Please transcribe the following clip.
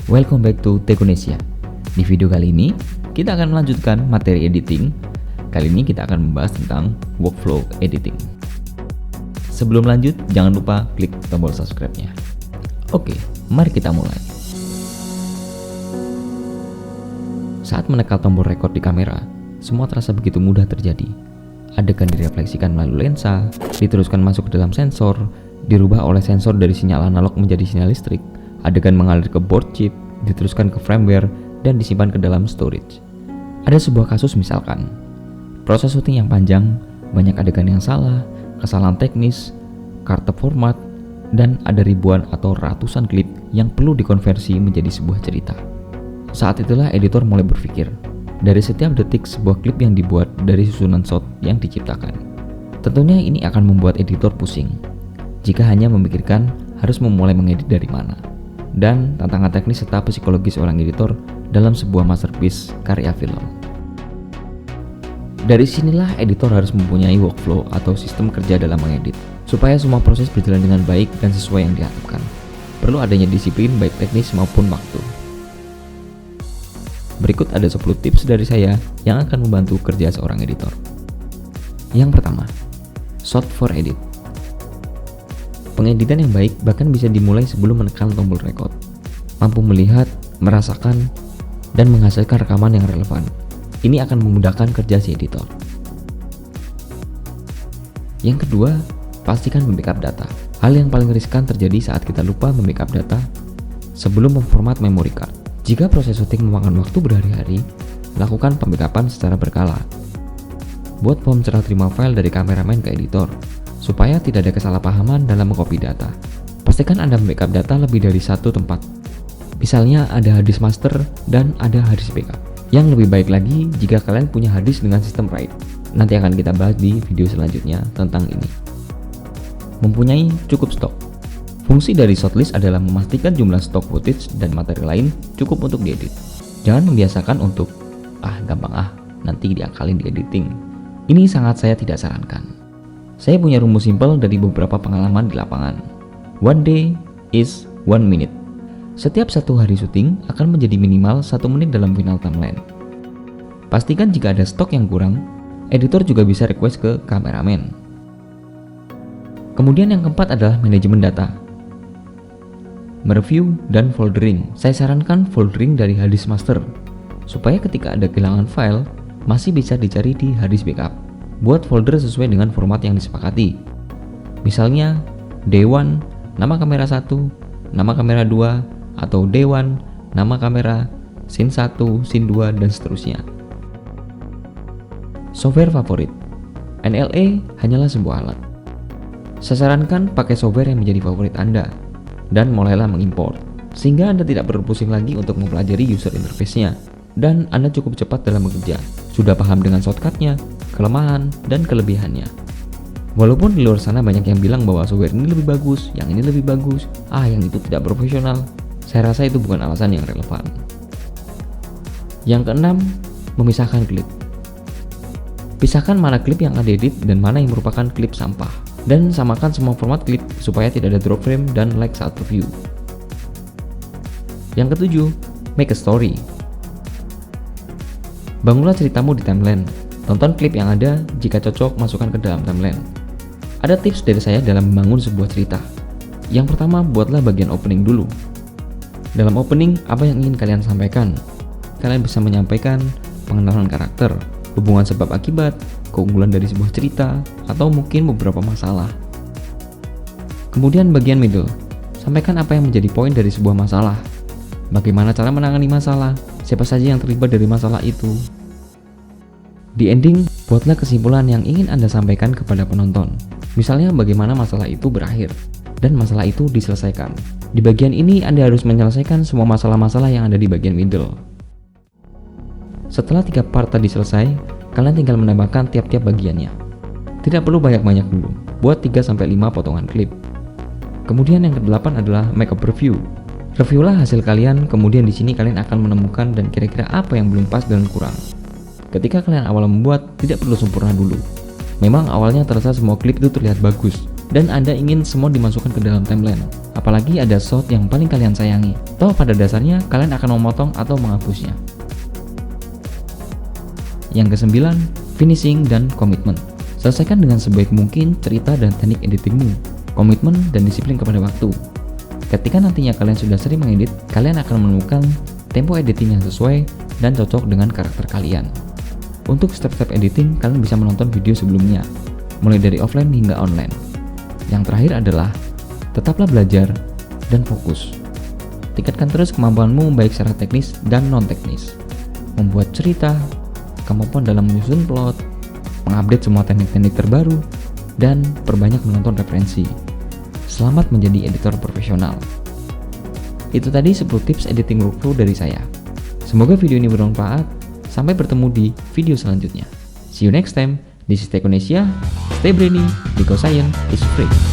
Welcome back to Tekonesia. Di video kali ini, kita akan melanjutkan materi editing. Kali ini kita akan membahas tentang workflow editing. Sebelum lanjut, jangan lupa klik tombol subscribe-nya. Oke, mari kita mulai. Saat menekan tombol record di kamera, semua terasa begitu mudah terjadi. Adegan direfleksikan melalui lensa, diteruskan masuk ke dalam sensor, dirubah oleh sensor dari sinyal analog menjadi sinyal listrik, adegan mengalir ke board chip, diteruskan ke firmware, dan disimpan ke dalam storage. Ada sebuah kasus misalkan, proses syuting yang panjang, banyak adegan yang salah, kesalahan teknis, kartu format, dan ada ribuan atau ratusan klip yang perlu dikonversi menjadi sebuah cerita. Saat itulah editor mulai berpikir, dari setiap detik sebuah klip yang dibuat dari susunan shot yang diciptakan. Tentunya ini akan membuat editor pusing jika hanya memikirkan harus memulai mengedit dari mana, dan tantangan teknis serta psikologis seorang editor dalam sebuah masterpiece karya film. Dari sinilah editor harus mempunyai workflow atau sistem kerja dalam mengedit, supaya semua proses berjalan dengan baik dan sesuai yang diharapkan. Perlu adanya disiplin baik teknis maupun waktu. Berikut ada 10 tips dari saya yang akan membantu kerja seorang editor. Yang pertama, shot for edit. Pengeditan yang baik bahkan bisa dimulai sebelum menekan tombol record. Mampu melihat, merasakan, dan menghasilkan rekaman yang relevan. Ini akan memudahkan kerja si editor. Yang kedua, pastikan membackup data. Hal yang paling riskan terjadi saat kita lupa membackup data sebelum memformat memory card. Jika proses syuting memakan waktu berhari-hari, lakukan pembackupan secara berkala. Buat form serah terima file dari kameramen ke editor, supaya tidak ada kesalahpahaman dalam mengcopy data. Pastikan Anda membackup data lebih dari satu tempat. Misalnya ada hard disk master dan ada hard disk backup. Yang lebih baik lagi jika kalian punya hard disk dengan sistem RAID. Nanti akan kita bahas di video selanjutnya tentang ini. Mempunyai cukup stok. Fungsi dari shortlist adalah memastikan jumlah stok footage dan materi lain cukup untuk diedit. Jangan membiasakan untuk gampang nanti diakalin di editing. Ini sangat saya tidak sarankan. Saya punya rumus simpel dari beberapa pengalaman di lapangan. One day is 1 minute. Setiap satu hari syuting akan menjadi minimal 1 menit dalam final timeline. Pastikan jika ada stok yang kurang, editor juga bisa request ke kameramen. Kemudian yang keempat adalah manajemen data. Mereview dan foldering. Saya sarankan foldering dari hard disk master, supaya ketika ada kehilangan file, masih bisa dicari di hard disk backup. Buat folder sesuai dengan format yang disepakati. Misalnya, Day 1, nama kamera 1, nama kamera 2, atau Day 1, nama kamera, scene 1, scene 2, dan seterusnya. Software favorit. NLA hanyalah sebuah alat. Saya sarankan pakai software yang menjadi favorit Anda, dan mulailah mengimport, sehingga Anda tidak perlu pusing lagi untuk mempelajari user interface-nya, dan Anda cukup cepat dalam bekerja, sudah paham dengan shortcut-nya, kelemahan, dan kelebihannya. Walaupun di luar sana banyak yang bilang bahwa software ini lebih bagus, yang ini lebih bagus, yang itu tidak profesional, saya rasa itu bukan alasan yang relevan. Yang keenam, memisahkan klip. Pisahkan mana klip yang Anda edit dan mana yang merupakan klip sampah, dan samakan semua format klip supaya tidak ada drop frame dan lag saat review. Yang ketujuh, make a story. Bangunlah ceritamu di timeline. Tonton klip yang ada, jika cocok masukkan ke dalam timeline. Ada tips dari saya dalam membangun sebuah cerita. Yang pertama, buatlah bagian opening dulu. Dalam opening, apa yang ingin kalian sampaikan? Kalian bisa menyampaikan pengenalan karakter, hubungan sebab akibat, keunggulan dari sebuah cerita, atau mungkin beberapa masalah. Kemudian bagian middle, sampaikan apa yang menjadi poin dari sebuah masalah. Bagaimana cara menangani masalah, siapa saja yang terlibat dari masalah itu. Di ending, buatlah kesimpulan yang ingin Anda sampaikan kepada penonton. Misalnya bagaimana masalah itu berakhir, dan masalah itu diselesaikan. Di bagian ini Anda harus menyelesaikan semua masalah-masalah yang ada di bagian middle. Setelah 3 part tadi selesai, kalian tinggal menambahkan tiap-tiap bagiannya. Tidak perlu banyak-banyak dulu, buat 3-5 potongan klip. Kemudian yang ke-8 adalah make up review. Reviewlah hasil kalian, kemudian di sini kalian akan menemukan dan kira-kira apa yang belum pas dan kurang. Ketika kalian awal membuat, tidak perlu sempurna dulu. Memang awalnya terasa semua klip itu terlihat bagus, dan Anda ingin semua dimasukkan ke dalam timeline. apalagi ada shot yang paling kalian sayangi. Toh pada dasarnya kalian akan memotong atau menghapusnya. Yang kesembilan, finishing dan komitmen. Selesaikan dengan sebaik mungkin cerita dan teknik editingmu, komitmen dan disiplin kepada waktu. Ketika nantinya kalian sudah sering mengedit, kalian akan menemukan tempo editing yang sesuai dan cocok dengan karakter kalian. Untuk step-step editing, kalian bisa menonton video sebelumnya, mulai dari offline hingga online. Yang terakhir adalah, tetaplah belajar dan fokus. Tingkatkan terus kemampuanmu baik secara teknis dan non-teknis. Membuat cerita, kemampuan dalam menyusun plot, mengupdate semua teknik-teknik terbaru, dan perbanyak menonton referensi. Selamat menjadi editor profesional. Itu tadi 10 tips editing workflow dari saya. Semoga video ini bermanfaat. Sampai bertemu di video selanjutnya. See you next time. This is Tech Indonesia. Stay brainy because science is free.